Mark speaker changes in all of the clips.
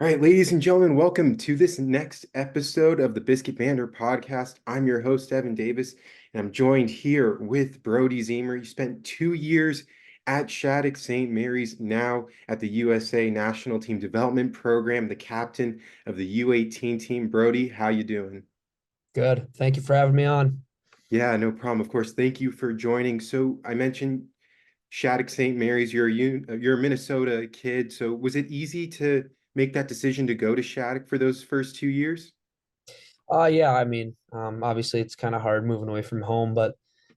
Speaker 1: All right, ladies and gentlemen, welcome to this next episode of the Biscuit Banter Podcast. I'm your host, Evan Davis, and I'm joined here with Brodie Ziemer. You spent 2 years at Shattuck St. Mary's, now at the USA National Team Development Program, the captain of the U18 team. Brodie, how you doing?
Speaker 2: Good. Thank you for having me on.
Speaker 1: Yeah, no problem. Of course, thank you for joining. So I mentioned Shattuck St. Mary's, you're a Minnesota kid. So was it easy to make that decision to go to Shattuck for those first 2 years?
Speaker 2: Yeah, obviously it's kind of hard moving away from home, but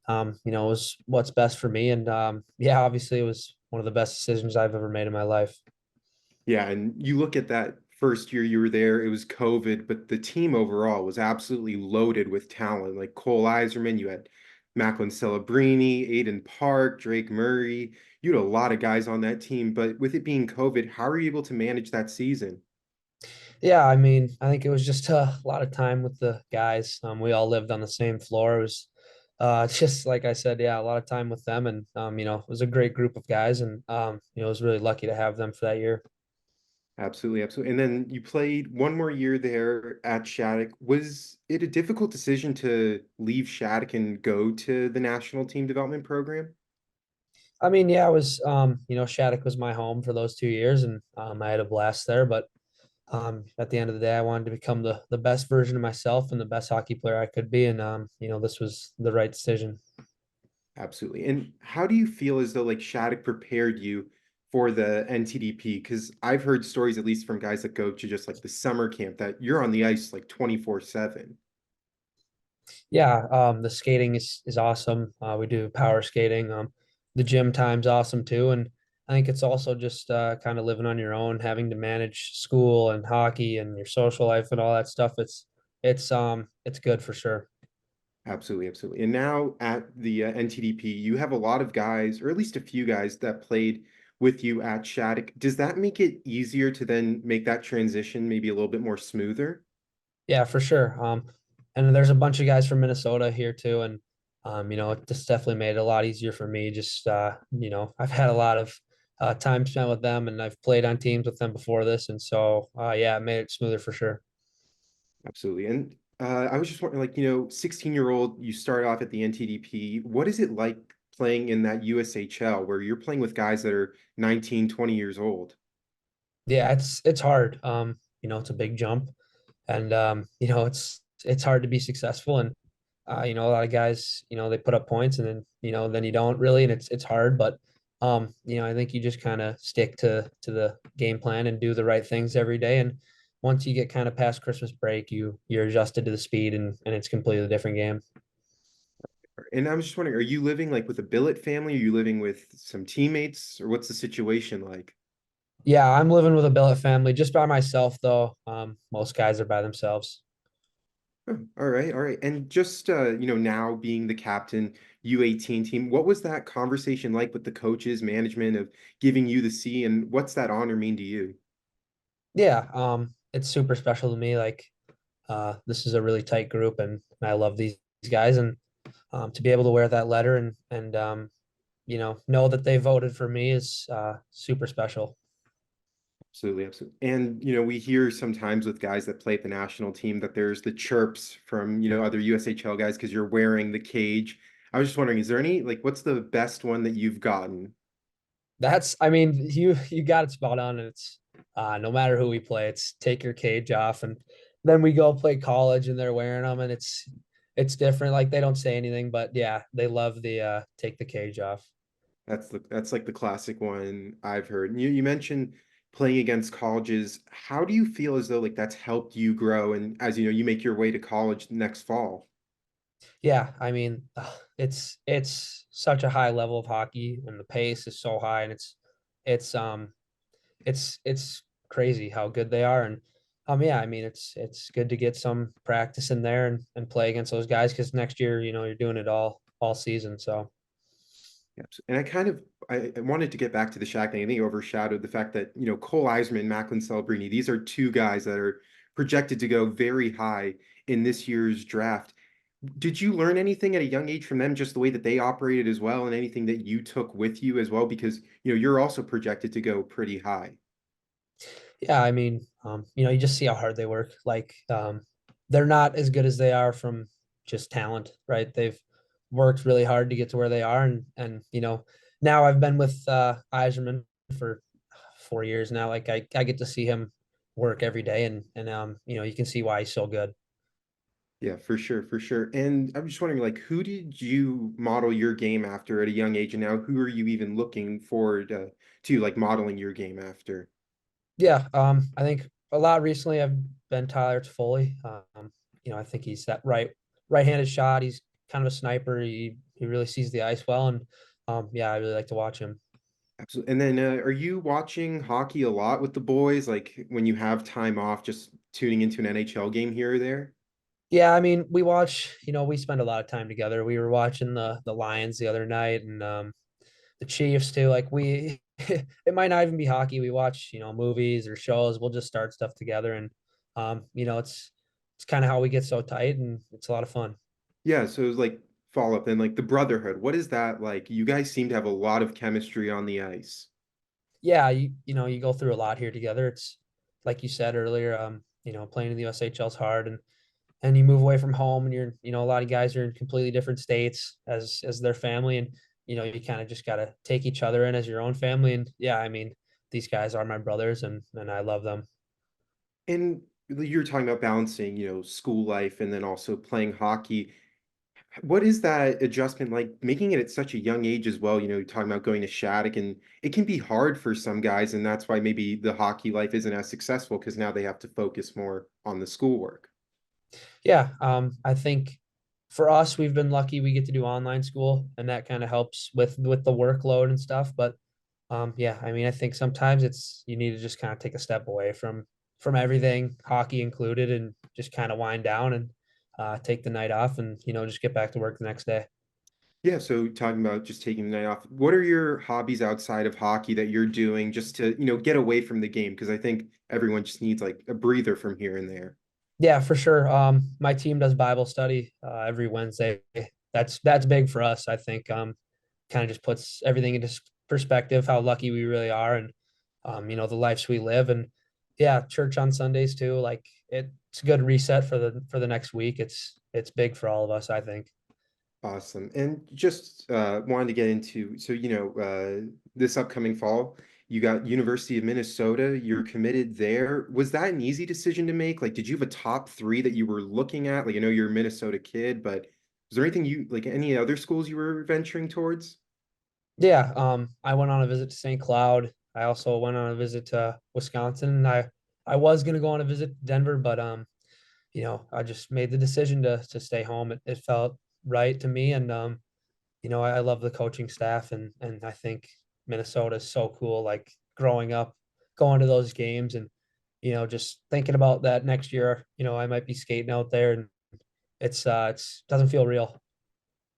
Speaker 2: it was what's best for me. And yeah, obviously it was one of the best decisions I've ever made in my life.
Speaker 1: Yeah, and you look at that first year you were there, it was COVID, but the team overall was absolutely loaded with talent. Like Cole Iserman, you had Macklin Celebrini, Aiden Park, Drake Murray. You had a lot of guys on that team, but with it being COVID, how are you able to manage that season?
Speaker 2: Yeah, I think it was just a lot of time with the guys. We all lived on the same floor. It was just like I said, yeah, a lot of time with them, and it was a great group of guys, and I was really lucky to have them for that year.
Speaker 1: Absolutely, absolutely. And then you played one more year there at Shattuck. Was it a difficult decision to leave Shattuck and go to the national team development program?
Speaker 2: Yeah, it was Shattuck was my home for those 2 years, and I had a blast there. But at the end of the day, I wanted to become the best version of myself and the best hockey player I could be, and this was the right decision.
Speaker 1: Absolutely. And how do you feel as though like Shattuck prepared you for the NTDP? Because I've heard stories, at least from guys that go to just like the summer camp, that you're on the ice like 24/7.
Speaker 2: Yeah, the skating is awesome. We do power skating. The gym time's awesome too, and I think it's also just kind of living on your own, having to manage school and hockey and your social life and all that stuff. It's good for sure.
Speaker 1: Absolutely, absolutely. And now at the NTDP, you have a lot of guys, or at least a few guys that played with you at Shattuck. Does that make it easier to then make that transition maybe a little bit more smoother?
Speaker 2: Yeah, for sure. And there's a bunch of guys from Minnesota here too, and it just definitely made it a lot easier for me. Just I've had a lot of time spent with them, and I've played on teams with them before this, and so yeah, it made it smoother for sure.
Speaker 1: Absolutely. And I was just wondering, like, 16-year-old, you start off at the NTDP. What is it like playing in that USHL where you're playing with guys that are 19, 20 years old?
Speaker 2: Yeah, it's hard. It's a big jump, and it's hard to be successful, and a lot of guys, they put up points, and then you don't really, and it's hard, but I think you just kind of stick to the game plan and do the right things every day, and once you get kind of past Christmas break, you're adjusted to the speed, and it's completely different game.
Speaker 1: And I was just wondering, are you living like with a billet family? Are you living with some teammates, or what's the situation like?
Speaker 2: Yeah, I'm living with a billet family just by myself though. Most guys are by themselves.
Speaker 1: Oh, all right, all right. And just now being the captain, U18 team, what was that conversation like with the coaches, management of giving you the C, and what's that honor mean to you?
Speaker 2: Yeah, it's super special to me. Like, this is a really tight group, and I love these guys, and to be able to wear that letter and know that they voted for me is super special.
Speaker 1: Absolutely, absolutely. And we hear sometimes with guys that play at the national team that there's the chirps from, other USHL guys because you're wearing the cage. I was just wondering, is there any like what's the best one that you've gotten?
Speaker 2: You got it spot on, and it's no matter who we play, it's take your cage off, and then we go play college, and they're wearing them, and it's different. Like they don't say anything, but yeah, they love the take the cage off.
Speaker 1: That's like the classic one I've heard. And you mentioned playing against colleges. How do you feel as though like that's helped you grow and as you make your way to college next fall?
Speaker 2: Yeah, it's such a high level of hockey, and the pace is so high, and it's it's crazy how good they are, and yeah, it's good to get some practice in there and play against those guys because next year, you're doing it all season. So
Speaker 1: Yes. And I wanted to get back to the Shaq thing. I think it overshadowed the fact that, Cole Iserman, Macklin Celebrini, these are two guys that are projected to go very high in this year's draft. Did you learn anything at a young age from them, just the way that they operated as well, and anything that you took with you as well? Because, you're also projected to go pretty high.
Speaker 2: Yeah, I mean, you just see how hard they work. Like, they're not as good as they are from just talent, right? They've worked really hard to get to where they are, and now I've been with Eiserman for 4 years now. Like, I get to see him work every day, and you can see why he's so good.
Speaker 1: Yeah, for sure, for sure. And I'm just wondering, like, who did you model your game after at a young age, and now who are you even looking forward to like modeling your game after?
Speaker 2: Yeah, I think a lot recently I've been Tyler Toffoli. I think he's that right-handed shot. He's kind of a sniper. He really sees the ice well, and yeah, I really like to watch him.
Speaker 1: Absolutely. And then, are you watching hockey a lot with the boys? Like when you have time off, just tuning into an NHL game here or there?
Speaker 2: Yeah, I mean, we spend a lot of time together. We were watching the Lions the other night, and the Chiefs too. Like it might not even be hockey. We watch movies or shows. We'll just start stuff together, and it's kind of how we get so tight, and it's a lot of fun.
Speaker 1: Yeah. So it's like follow up and like the brotherhood. What is that like? You guys seem to have a lot of chemistry on the ice.
Speaker 2: Yeah, you go through a lot here together. It's like you said earlier, playing in the USHL is hard, and you move away from home, and a lot of guys are in completely different states as their family, and you kind of just got to take each other in as your own family. And yeah, I mean, these guys are my brothers, and I love them.
Speaker 1: And you're talking about balancing, school life and then also playing hockey. What is that adjustment like, making it at such a young age as well? You're talking about going to Shattuck, and it can be hard for some guys, and that's why maybe the hockey life isn't as successful because now they have to focus more on the schoolwork.
Speaker 2: Yeah, I think for us, we've been lucky we get to do online school, and that kind of helps with the workload and stuff. But yeah, I mean, I think sometimes it's you need to just kind of take a step away from everything, hockey included, and just kind of wind down and take the night off, and just get back to work the next day.
Speaker 1: Yeah, so talking about just taking the night off, what are your hobbies outside of hockey that you're doing just to, get away from the game? Because I think everyone just needs like a breather from here and there.
Speaker 2: Yeah, for sure. My team does Bible study every Wednesday. That's big for us. I think kind of just puts everything into perspective, how lucky we really are, and the lives we live. And yeah, church on Sundays too. Like it's a good reset for the next week. It's big for all of us, I think.
Speaker 1: Awesome. And just wanted to get into, so, this upcoming fall, you got University of Minnesota, you're committed there. Was that an easy decision to make? Like, did you have a top three that you were looking at? Like, I know you're a Minnesota kid, but was there anything like any other schools you were venturing towards?
Speaker 2: Yeah, I went on a visit to St. Cloud. I also went on a visit to Wisconsin. And I was gonna go on a visit to Denver, but I just made the decision to stay home. It felt right to me, and I love the coaching staff, and I think Minnesota is so cool. Like growing up, going to those games, and just thinking about that next year. I might be skating out there, and it's doesn't feel real.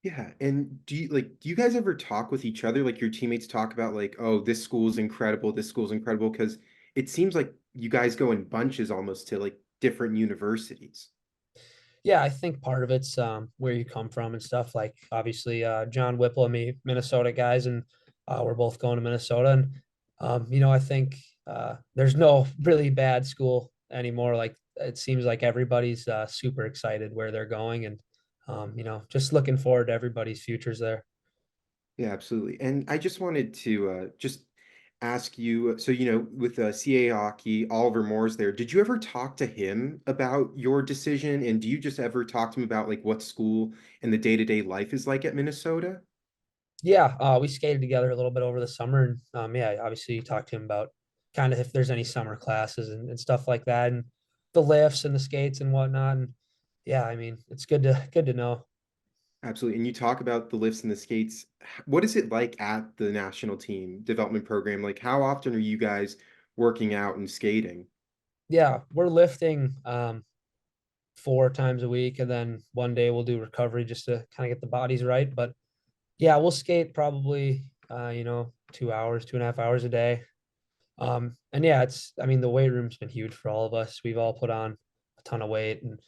Speaker 1: Yeah, and do you guys ever talk with each other? Like your teammates talk about like, oh, this school's incredible, this school's incredible, because it seems like you guys go in bunches almost to like different universities.
Speaker 2: Yeah, I think part of it's where you come from and stuff. Like obviously, John Whipple and me, Minnesota guys, and we're both going to Minnesota. And I think there's no really bad school anymore. Like it seems like everybody's super excited where they're going, and just looking forward to everybody's futures there.
Speaker 1: Yeah, absolutely. And I just wanted to just ask you, so with CA hockey, Oliver Moore's there. Did you ever talk to him about your decision? And do you just ever talk to him about like what school and the day-to-day life is like at Minnesota?
Speaker 2: Yeah, we skated together a little bit over the summer, and yeah, obviously you talk to him about kind of if there's any summer classes and stuff like that, and the lifts and the skates and whatnot. And yeah, I mean, it's good to know.
Speaker 1: Absolutely. And you talk about the lifts and the skates. What is it like at the national team development program? Like, how often are you guys working out and skating?
Speaker 2: Yeah, we're lifting 4 times a week, and then one day we'll do recovery just to kind of get the bodies right. But yeah, we'll skate probably 2 hours, 2.5 hours a day. And yeah, I mean, the weight room's been huge for all of us. We've all put on a ton of weight. And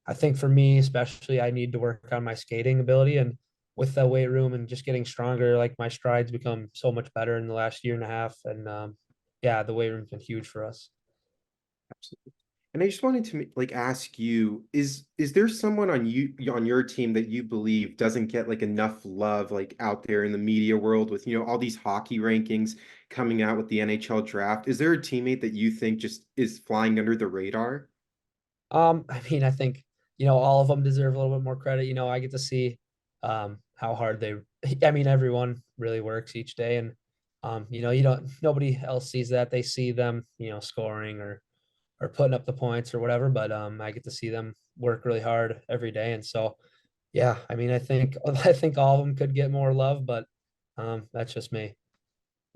Speaker 2: I think for me, especially, I need to work on my skating ability. And with the weight room and just getting stronger, like my strides become so much better in the last year and a half. And yeah, the weight room's been huge for us.
Speaker 1: Absolutely. And I just wanted to like ask you, is there someone on your team that you believe doesn't get like enough love like out there in the media world with, all these hockey rankings coming out with the NHL draft? Is there a teammate that you think just is flying under the radar?
Speaker 2: I mean, I think, all of them deserve a little bit more credit. I get to see how hard I mean, everyone really works each day. And, nobody else sees that. They see them, scoring or putting up the points or whatever. But I get to see them work really hard every day. And so, yeah, I mean, I think I think all of them could get more love, but that's just me.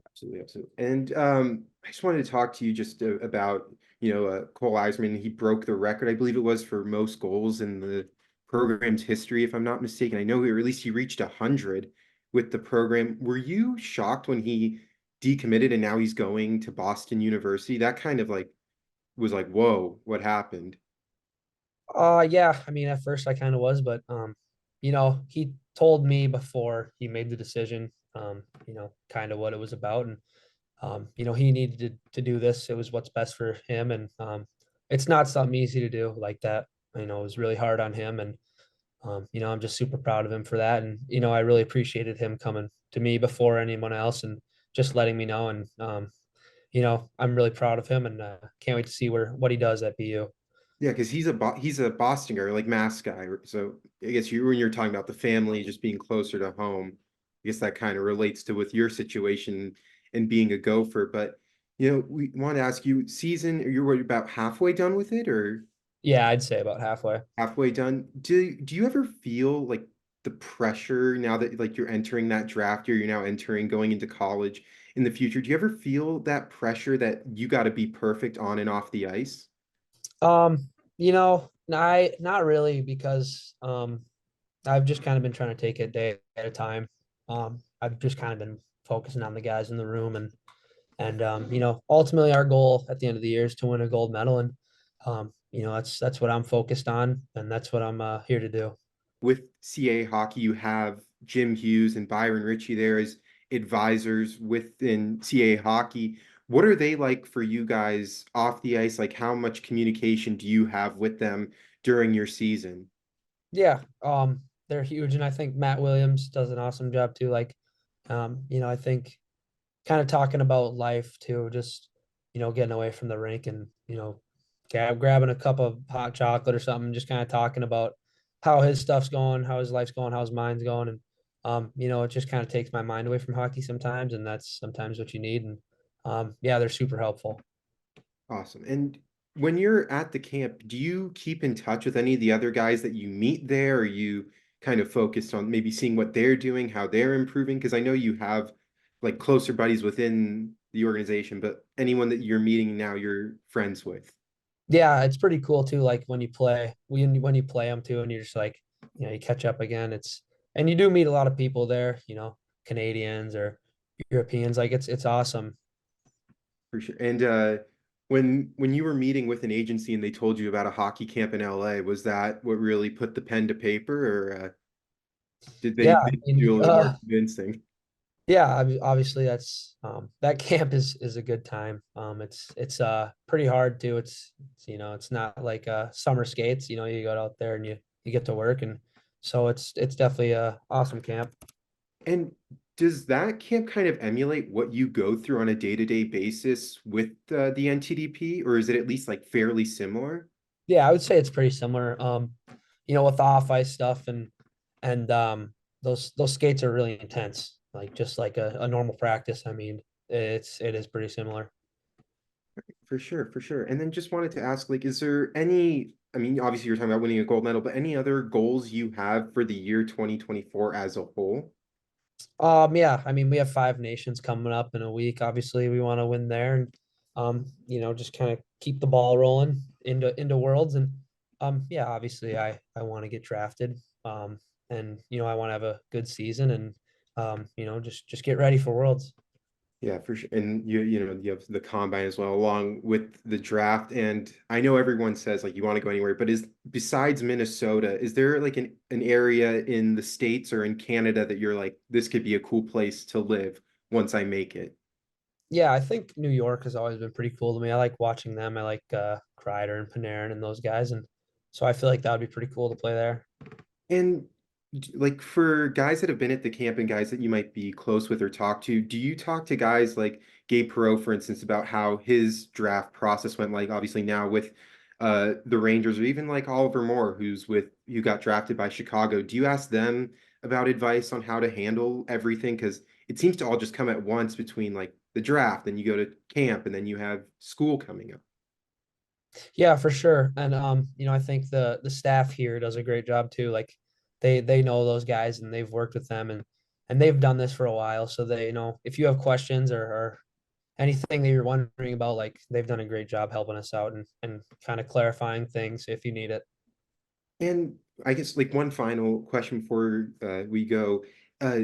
Speaker 1: Absolutely, absolutely. And I just wanted to talk to you just about, Cole Eisman. He broke the record, I believe it was, for most goals in the program's history, if I'm not mistaken. I know or at least he reached 100 with the program. Were you shocked when he decommitted and now he's going to Boston University? That kind of like was like, whoa, what happened?
Speaker 2: Yeah, I mean, at first I kind of was, but he told me before he made the decision, kind of what it was about, and he needed to do this. It was what's best for him, and it's not something easy to do like that. It was really hard on him, and I'm just super proud of him for that, and I really appreciated him coming to me before anyone else, and just letting me know, and I'm really proud of him, and can't wait to see what he does at BU.
Speaker 1: Yeah, because he's a Boston guy, like Mass guy. So I guess when you're talking about the family just being closer to home, I guess that kind of relates to with your situation and being a Gopher. But we want to ask you, season, you're what, about halfway done with it, or
Speaker 2: Yeah, I'd say about halfway.
Speaker 1: halfway done? Do you ever feel like the pressure now that like you're entering that draft year, you're now entering going into college in the future? Do you ever feel that pressure that you got to be perfect on and off the ice?
Speaker 2: Not really because I've just kind of been trying to take it day at a time. I've just kind of been focusing on the guys in the room and ultimately our goal at the end of the year is to win a gold medal and that's what I'm focused on and that's what I'm here to do.
Speaker 1: With CA hockey, you have Jim Hughes and Byron Ritchie there as advisors within CA hockey. What are they like for you guys off the ice? Like, how much communication do you have with them during your season?
Speaker 2: Yeah, they're huge and I think Matt Williams does an awesome job too. Like, I think kind of talking about life too, just getting away from the rink and grabbing a cup of hot chocolate or something, just kind of talking about how his stuff's going, how his life's going, how his mind's going, and it just kind of takes my mind away from hockey sometimes, and that's sometimes what you need. And yeah, they're super helpful.
Speaker 1: Awesome. And when you're at the camp, do you keep in touch with any of the other guys that you meet there? Or you kind of focused on maybe seeing what they're doing, how they're improving? Because I know you have like closer buddies within the organization, but anyone that you're meeting now, you're friends with.
Speaker 2: Yeah, it's pretty cool too. Like when you play them too, and you're just like, you catch up again. And you do meet a lot of people there, Canadians or Europeans. Like it's awesome.
Speaker 1: For sure. And when you were meeting with an agency and they told you about a hockey camp in LA, was that what really put the pen to paper, or did
Speaker 2: Yeah,
Speaker 1: they do a little more convincing?
Speaker 2: yeah, obviously that camp is a good time. It's pretty hard too. It's not like summer skates. You go out there and you get to work, and so it's definitely a awesome camp.
Speaker 1: And does that camp kind of emulate what you go through on a day-to-day basis with the NTDP, or is it at least like fairly similar?
Speaker 2: Yeah, I would say it's pretty similar. With the off ice stuff and those skates are really intense, like just like a normal practice. I mean, it is pretty similar.
Speaker 1: For sure, for sure. And then just wanted to ask, like, is there any, I mean, obviously you're talking about winning a gold medal, but any other goals you have for the year 2024 as a whole?
Speaker 2: Yeah, I mean, we have Five Nations coming up in a week. Obviously, we want to win there and just kind of keep the ball rolling into Worlds and yeah, obviously I want to get drafted. And I want to have a good season and just get ready for Worlds.
Speaker 1: Yeah, for sure. And you have the combine as well, along with the draft. And I know everyone says like you want to go anywhere, but is besides Minnesota, is there like an area in the States or in Canada that you're like, this could be a cool place to live once I make it?
Speaker 2: Yeah, I think New York has always been pretty cool to me. I like watching them. I like Kreider and Panarin and those guys, and so I feel like that would be pretty cool to play there.
Speaker 1: And like for guys that have been at the camp and guys that you might be close with or talk to, do you talk to guys like Gabe Perreault, for instance, about how his draft process went? Like obviously now with the Rangers, or even like Oliver Moore, who got drafted by Chicago. Do you ask them about advice on how to handle everything? Because it seems to all just come at once between like the draft, then you go to camp, and then you have school coming up.
Speaker 2: Yeah, for sure. And I think the staff here does a great job too. Like they know those guys and they've worked with them and they've done this for a while. So they know if you have questions or anything that you're wondering about, like they've done a great job helping us out and kind of clarifying things if you need it.
Speaker 1: And I guess like one final question before we go. Uh,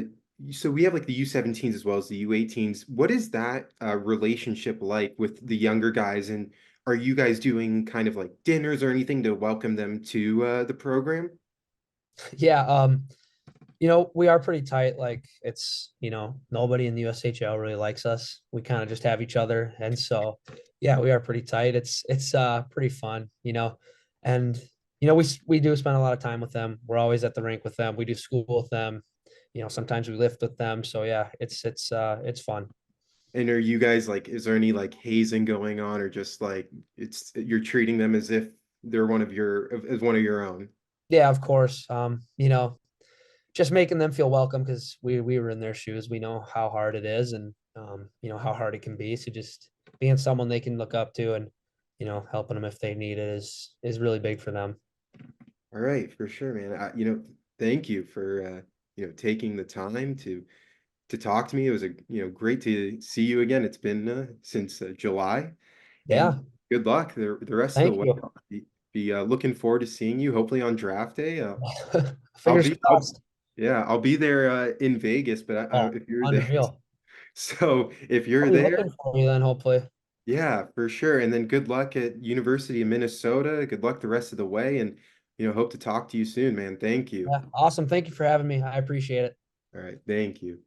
Speaker 1: so we have like the U17s as well as the U18s. What is that relationship like with the younger guys? And are you guys doing kind of like dinners or anything to welcome them to the program?
Speaker 2: Yeah, we are pretty tight. Like nobody in the USHL really likes us. We kind of just have each other. And so yeah, we are pretty tight. It's pretty fun, And we do spend a lot of time with them. We're always at the rink with them. We do school with them. Sometimes we lift with them. So yeah, it's fun.
Speaker 1: And are you guys like, is there any like hazing going on, or just like you're treating them as if they're as one of your own?
Speaker 2: Yeah, of course. Just making them feel welcome because we were in their shoes. We know how hard it is and how hard it can be. So just being someone they can look up to and helping them if they need it is really big for them.
Speaker 1: All right, for sure, man. Thank you for taking the time to talk to me. It was great to see you again. It's been since July, and
Speaker 2: Yeah,
Speaker 1: good luck the rest of the
Speaker 2: thank
Speaker 1: way.
Speaker 2: you.
Speaker 1: I'll be looking forward to seeing you. Hopefully on draft day. I'll
Speaker 2: Fingers
Speaker 1: be I'll
Speaker 2: crossed.
Speaker 1: yeah I'll be there in Vegas. But
Speaker 2: Oh,
Speaker 1: if you're there,
Speaker 2: unreal.
Speaker 1: so if
Speaker 2: I'll
Speaker 1: you're
Speaker 2: be
Speaker 1: there,
Speaker 2: looking for you then, hopefully.
Speaker 1: yeah, for sure. And then good luck at University of Minnesota. Good luck the rest of the way, and hope to talk to you soon, man. Thank you.
Speaker 2: Yeah, awesome. Thank you for having me. I appreciate it.
Speaker 1: All right, thank you.